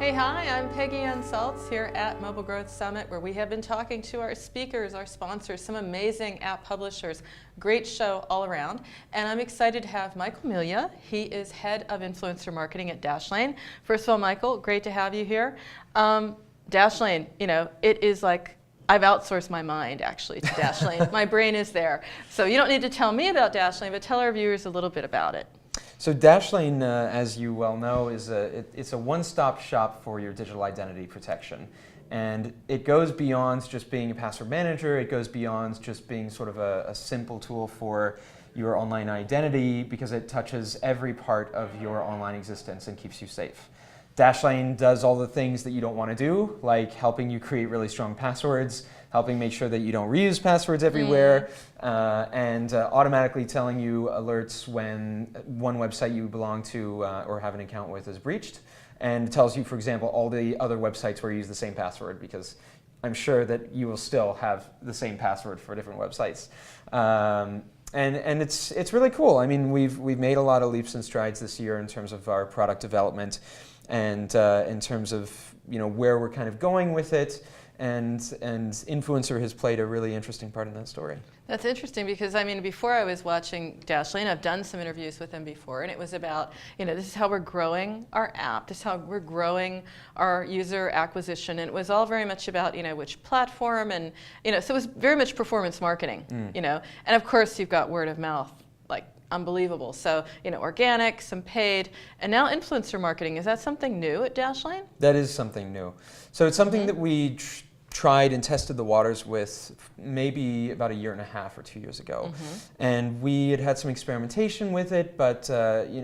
Hey, hi, I'm Peggy and Salz here at Mobile Growth Summit, where we have been talking to our speakers, our sponsors, some amazing app publishers. Great show all around. And I'm excited to have Michael Melia. He is head of influencer marketing at Dashlane. First of all, Michael, great to have you here. Dashlane, you know, it is like I've outsourced my mind, actually, to Dashlane. My brain is there. So you don't need to tell me about Dashlane, but tell our viewers a little bit about it. So Dashlane, as you well know, is it's a one-stop shop for your digital identity protection. And it goes beyond just being a password manager. It goes beyond just being sort of a simple tool for your online identity, because it touches every part of your online existence and keeps you safe. Dashlane does all the things that you don't want to do, like helping you create really strong passwords, helping make sure that you don't reuse passwords everywhere, and automatically telling you alerts when one website you belong to or have an account with is breached, and tells you, for example, all the other websites where you use the same password, because I'm sure that you will still have the same password for different websites. And it's really cool. I mean, we've made a lot of leaps and strides this year in terms of our product development, and in terms of where we're kind of going with it, and influencer has played a really interesting part in that story. That's interesting, because I mean, before I was watching Dashlane, I've done some interviews with them before, and it was about, this is how we're growing our app, this is how we're growing our user acquisition, and it was all very much about, which platform, and, so it was very much performance marketing, and of course you've got word of mouth, like unbelievable. So, organic, some paid, and now influencer marketing. Is that something new at Dashlane? That is something new. So it's something that we tried and tested the waters with maybe about 1.5 years or 2 years ago. And we had some experimentation with it, but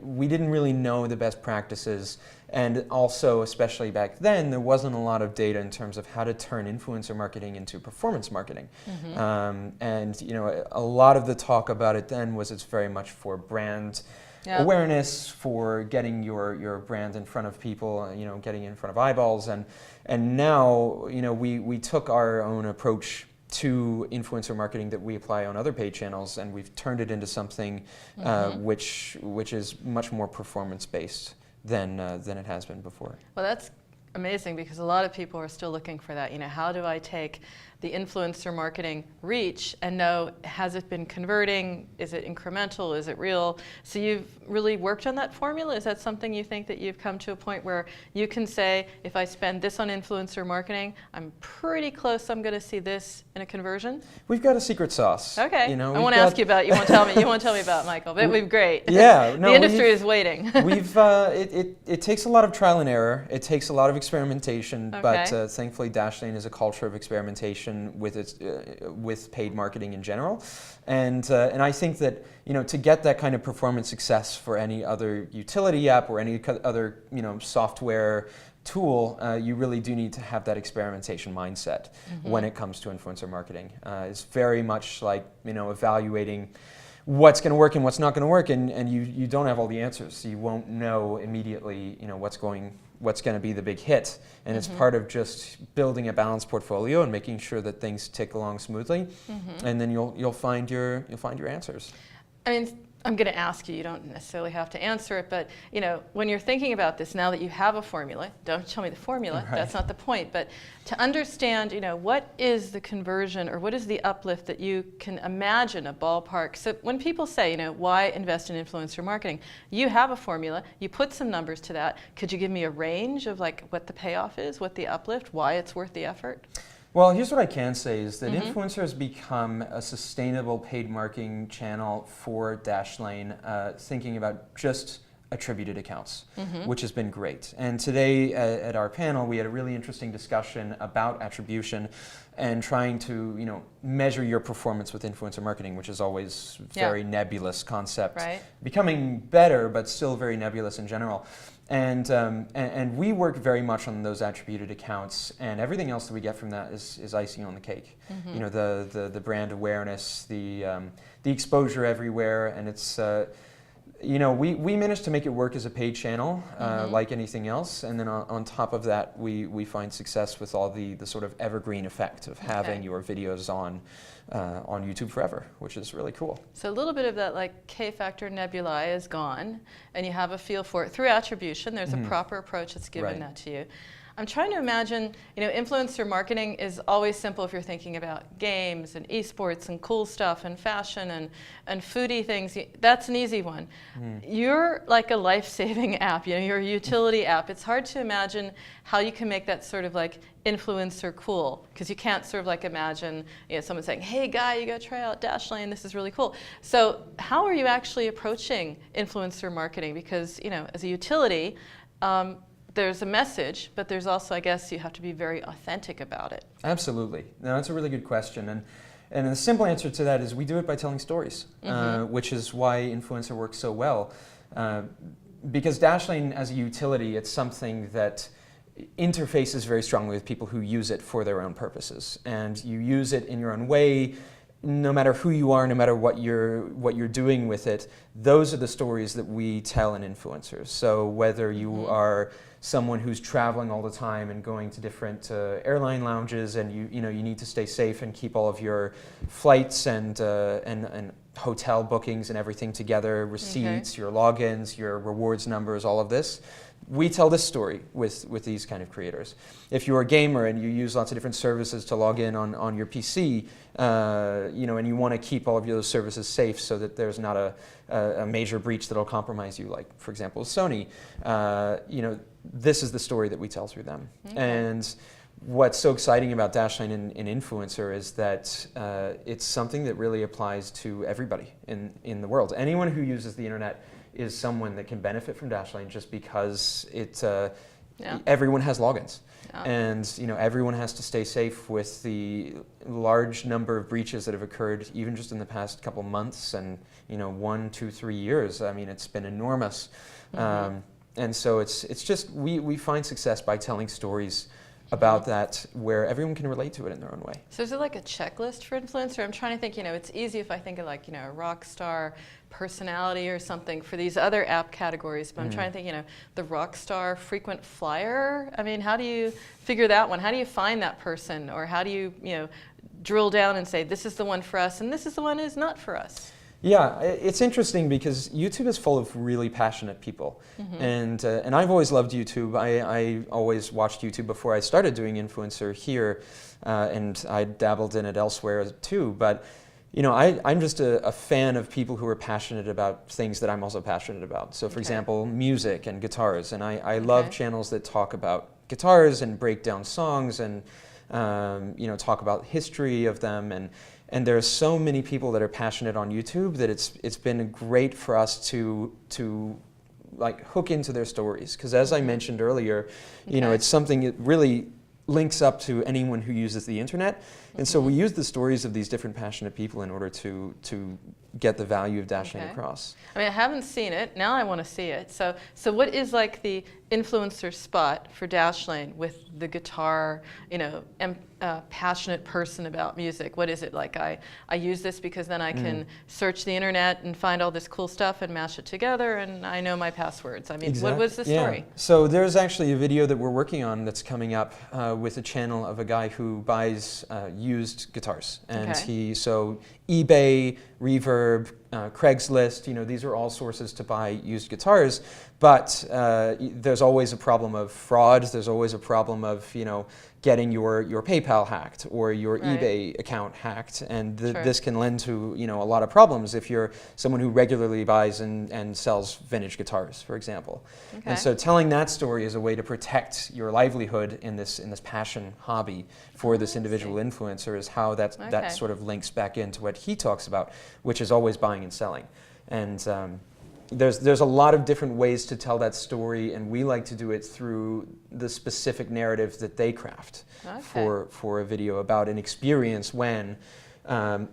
we didn't really know the best practices. And also, especially back then, there wasn't a lot of data in terms of how to turn influencer marketing into performance marketing. And a lot of the talk about it then was it's very much for brand awareness, for getting your brand in front of people, getting in front of eyeballs. And now, we took our own approach to influencer marketing that we apply on other paid channels, and we've turned it into something which is much more performance based than it has been before. Well, that's amazing, because a lot of people are still looking for that. How do I take the influencer marketing reach and know, has it been converting? Is it incremental? Is it real? So you've really worked on that formula. Is that something you think that you've come to a point where you can say, if I spend this on influencer marketing, I'm pretty close, I'm going to see this in a conversion? We've got a secret sauce. Okay. I want to ask you about it. You won't tell me. You won't tell me about it, Michael. But we've great. Yeah. No, the industry is waiting. It takes a lot of trial and error. It takes a lot of experimentation. But thankfully, Dashlane is a culture of experimentation with paid marketing in general, and I think that to get that kind of performance success for any other utility app or any other software tool, you really do need to have that experimentation mindset when it comes to influencer marketing. It's very much like evaluating what's going to work and what's not going to work, and you don't have all the answers. So you won't know immediately what's going to be the big hit, and it's part of just building a balanced portfolio and making sure that things tick along smoothly, and then you'll find your answers. I mean, I'm going to ask you, you don't necessarily have to answer it, but when you're thinking about this, now that you have a formula, don't tell me the formula, that's not the point, but to understand, what is the conversion or what is the uplift that you can imagine a ballpark. So when people say, why invest in influencer marketing, you have a formula, you put some numbers to that. Could you give me a range of like what the payoff is, what the uplift, why it's worth the effort? Well, here's what I can say is that influencer has become a sustainable paid marketing channel for Dashlane, thinking about just attributed accounts, which has been great. And today at our panel, we had a really interesting discussion about attribution and trying to measure your performance with influencer marketing, which is always very nebulous concept, becoming better, but still very nebulous in general. And we work very much on those attributed accounts, and everything else that we get from that is icing on the cake. The brand awareness, the exposure everywhere, and you know, we managed to make it work as a paid channel, like anything else, and then on top of that, we find success with all the sort of evergreen effect of having your videos on YouTube forever, which is really cool. So a little bit of that like K-factor nebulae is gone, and you have a feel for it through attribution. There's a proper approach that's given that to you. I'm trying to imagine, you know, influencer marketing is always simple if you're thinking about games and esports and cool stuff and fashion and foodie things. That's an easy one. You're like a life-saving app, you know, you're a utility app. It's hard to imagine how you can make that sort of like influencer cool, because you can't sort of like imagine, you know, someone saying, hey guy, you gotta try out Dashlane, this is really cool. So how are you actually approaching influencer marketing? Because, you know, as a utility, there's a message, but there's also, I guess, you have to be very authentic about it. Absolutely. No, that's a really good question. And the simple answer to that is we do it by telling stories, which is why influencer works so well. Because Dashlane as a utility, it's something that interfaces very strongly with people who use it for their own purposes. And you use it in your own way, no matter who you are, no matter what you're doing with it. Those are the stories that we tell in influencers. So whether you are someone who's traveling all the time and going to different airline lounges, and you need to stay safe and keep all of your flights and hotel bookings and everything together, receipts, your logins, your rewards numbers, all of this. We tell this story with these kind of creators. If you're a gamer and you use lots of different services to log in on your PC, you know, and you want to keep all of those services safe so that there's not a major breach that'll compromise you, like for example Sony, you know, this is the story that we tell through them. And what's so exciting about Dashlane in influencer is that it's something that really applies to everybody in the world. Anyone who uses the internet is someone that can benefit from Dashlane, just because everyone has logins. And you know, everyone has to stay safe with the large number of breaches that have occurred even just in the past couple months, and you know, 1, 2, 3 years. I mean, it's been enormous. And so it's just, we find success by telling stories about that where everyone can relate to it in their own way. So is it like a checklist for influencer? I'm trying to think, you know, it's easy if I think of like, you know, a rock star personality or something for these other app categories, but I'm trying to think, you know, the rock star frequent flyer. I mean, how do you figure that one? How do you find that person? Or how do you, you know, drill down and say, this is the one for us and this is the one who's not for us? Yeah, it's interesting because YouTube is full of really passionate people, and I've always loved YouTube. I always watched YouTube before I started doing influencer here, and I dabbled in it elsewhere too. But you know, I'm just a fan of people who are passionate about things that I'm also passionate about. So, for example, music and guitars, and I love channels that talk about guitars and break down songs and you know, talk about history of them. And there are so many people that are passionate on YouTube that it's been great for us to like hook into their stories, because as I mentioned earlier, you know, it's something that really links up to anyone who uses the internet. And so we use the stories of these different passionate people in order to get the value of Dashlane across. I mean, I haven't seen it. Now I want to see it. So what is like the influencer spot for Dashlane with the guitar, you know, passionate person about music? What is it like? I use this because then I can search the internet and find all this cool stuff and mash it together, and I know my passwords. I mean, what was the story? Yeah. So there's actually a video that we're working on that's coming up with a channel of a guy who buys used guitars, and so eBay, Reverb, Craigslist, you know, these are all sources to buy used guitars, but there's always a problem of fraud. There's always a problem of, you know, getting your PayPal hacked or your eBay account hacked, and this can lend to, you know, a lot of problems if you're someone who regularly buys and sells vintage guitars, for example. And so telling that story is a way to protect your livelihood in this passion hobby for this individual influencer, is how that sort of links back into what he talks about, which is always buying and selling. And there's a lot of different ways to tell that story, and we like to do it through the specific narrative that they craft for a video about an experience when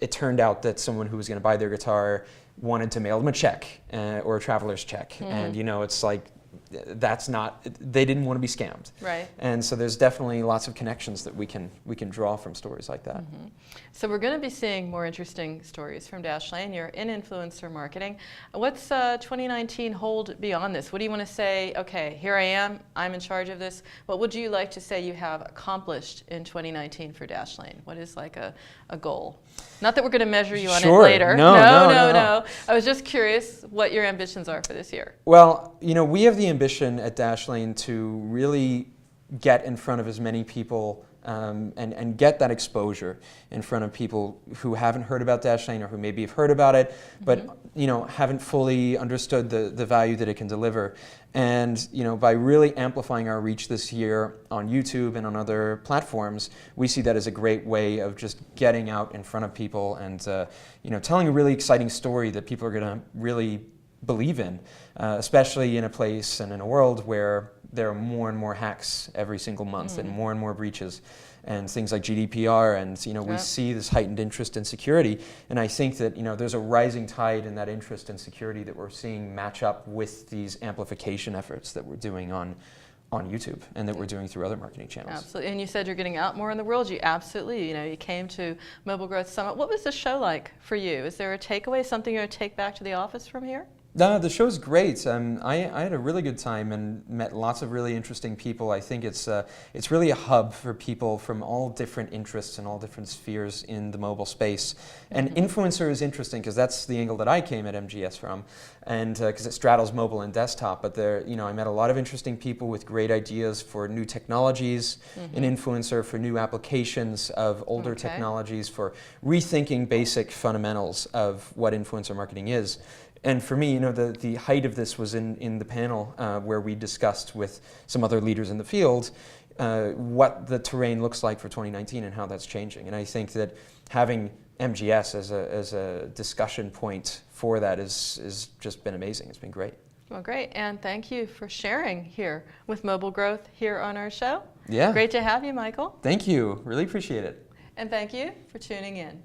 it turned out that someone who was going to buy their guitar wanted to mail them a check or a traveler's check. And you know, it's like that's not, they didn't want to be scammed. Right. And so there's definitely lots of connections that we can draw from stories like that. Mm-hmm. So we're going to be seeing more interesting stories from Dashlane. You're in influencer marketing. What's 2019 hold beyond this? What do you want to say, okay, here I am, I'm in charge of this. What would you like to say you have accomplished in 2019 for Dashlane? What is like a goal? Not that we're going to measure you on it later. No. I was just curious what your ambitions are for this year. Well, you know, we have the ambition at Dashlane to really get in front of as many people and get that exposure in front of people who haven't heard about Dashlane or who maybe have heard about it, but you know, haven't fully understood the value that it can deliver. And you know, by really amplifying our reach this year on YouTube and on other platforms, we see that as a great way of just getting out in front of people and you know, telling a really exciting story that people are going to really believe in, especially in a place and in a world where there are more and more hacks every single month and more breaches and things like GDPR, and you know, we see this heightened interest in security, and I think that you know, there's a rising tide in that interest in security that we're seeing match up with these amplification efforts that we're doing on YouTube and that we're doing through other marketing channels. Absolutely, and you said you're getting out more in the world. You absolutely, you know, you came to Mobile Growth Summit. What was the show like for you? Is there a takeaway, something you're going to take back to the office from here? No, the show's great. I had a really good time and met lots of really interesting people. I think it's really a hub for people from all different interests and all different spheres in the mobile space. And influencer is interesting because that's the angle that I came at MGS from, and because it straddles mobile and desktop. But there, you know, I met a lot of interesting people with great ideas for new technologies in influencer, for new applications of older technologies, for rethinking basic fundamentals of what influencer marketing is. And for me, you know, the height of this was in the panel where we discussed with some other leaders in the field what the terrain looks like for 2019 and how that's changing. And I think that having MGS as a discussion point for that is just been amazing. It's been great. Well, great. And thank you for sharing here with Mobile Growth here on our show. Yeah. Great to have you, Michael. Thank you. Really appreciate it. And thank you for tuning in.